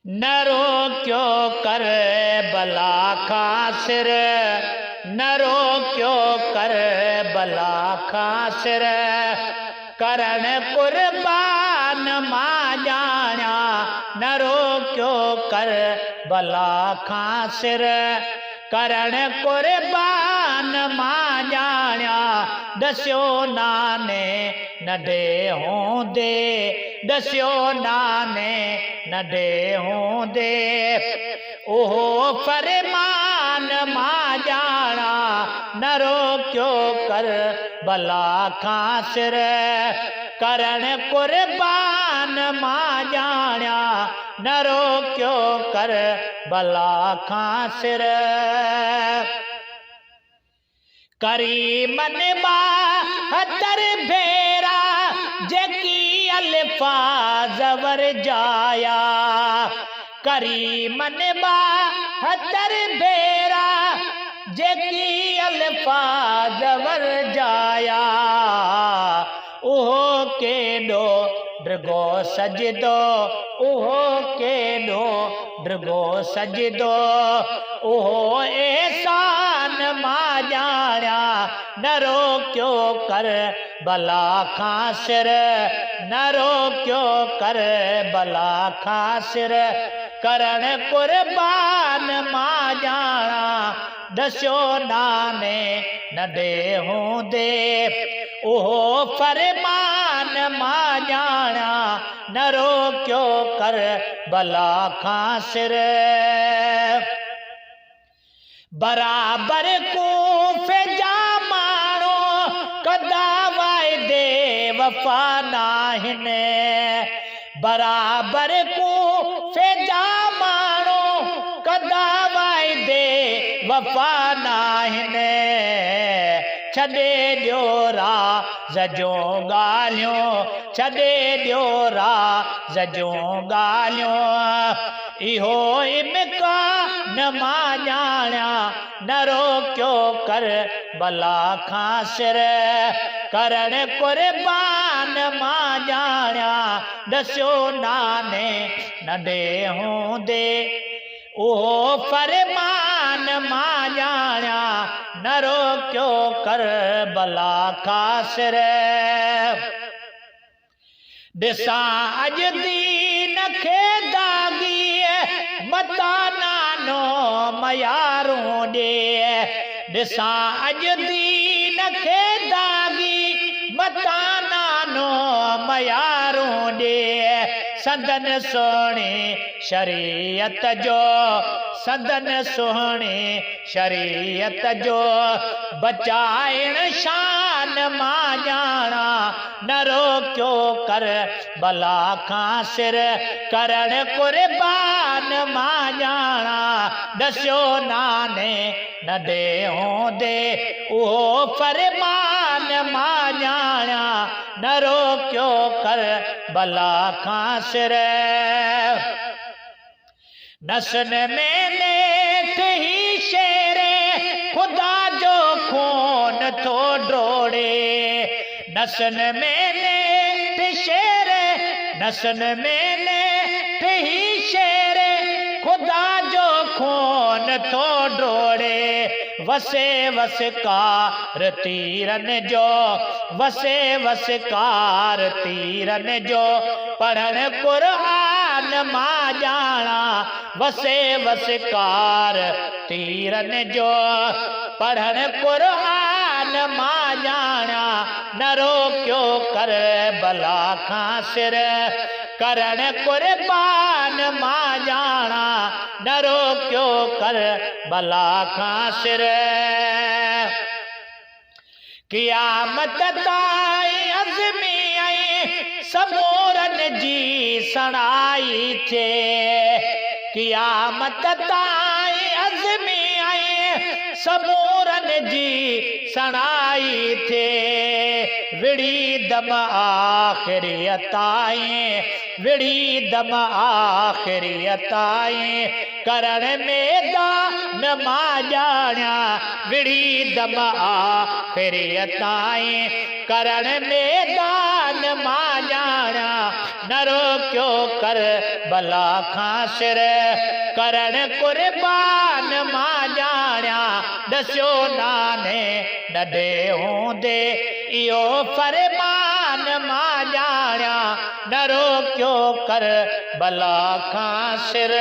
नरो क्यों कर बला खासिर, नरो क्यों कर बला खासिर, करण कुर्बान मां जाना, नरो क्यों कर बला खासिर, करण कुर्बान मां जाना, दस्यो नाने नडे होंदे, दस्यो नाने नडे होंदे, ओहो फरमान मां जाना, नरो क्यों कर बला खासिर, करण कुर्बान मां जाना, नरो क्यों कर बला खासिर, करीमन बहतर भेरा जेकी अल्फाज वर जाया, करीमन बहतर भेरा जेकी अल्फाज वर जाया, उहो केडो ड्रगो सजदो, उहो केडो ड्रगो सजदो, उहो एहसान मां जाना, नरो क्यों कर बला खासिर, नरो क्यों कर बला खासिर, करण कुर्बान मां जाना, दस्यो नाने नडे होंदे, ओहो फरमान मां जाना, नरो क्यों कर बला खासिर, बराबर कूफे जा मानो कदा वायदे वफा नाहिन, बराबर कूफे जा मानो कदा वायदे वफा नाहिन, छॾे ॾियो राज़ जो ॻाल्हियूं, छॾे ॾियो राज़ जो ॻाल्हियूं, इहो इम्कान मां ॼाणा, नरो क्यों कर बला खासिर, करण कुर्बान मां ॼाणा, दस्यो नाने नंढे हूंदे, उहो फरमान मां ॼाणा, नरो क्यों कर बला खासिर, ॾिसां अॼु दीन खे दागी मता नानो मयारूं ॾे, ॾिसां अॼु दीन खे दागी मता नानो मयारूं ॾे, संदन सुहिणी शरीयत जो, संदन सुहिणी शरीयत जो, बचाइण शान मां ॼाणा, नरो क्यों कर बला खासिर, करण कुर्बान मां ॼाणा, दस्यो नाने नंढे हूंदे, उहो फरमान मां ॼाणा, नरो क्यों कर बला खासिर, नसन में नेठ ही शेरे खुदा जो खून थो ड्रोड़े, नसन में नेठ शेरे, नसन में नेठ ही शेरे खुदा जो खून थो ड्रोड़े, वसे वसकार तीरन जो, वसे वसकार तीरन जो, पढ़ण कुरान मां ॼाणा, वसे वसकार तीरन जो, पढ़ण कुरान मां ॼाणा, नरो क्यों कर बला खासिर, करण कुर्बान मां ॼाणा, नरो क्यों कर बला खासिर, क़यामत ताईं अज़मी ऐं सबूरन जी सणाई थे, क़यामत ताईं अज़मी ऐं सबूरन जी सणाई थे, विड़ी दम आखिरियत आए, विड़ी दम आखिरियत आए, करण मैदान मां जाण्या, विड़ी दम आखिरियत आए, करण मैदान मां जाण्या, न रोक्यो कर भला खां सिर, करण कुर्बान मां जाण्या, दस्यो नाने नंढे हूंदे इहो फरमान मां जाण्या, न रोक्यो कर भला खां सिर।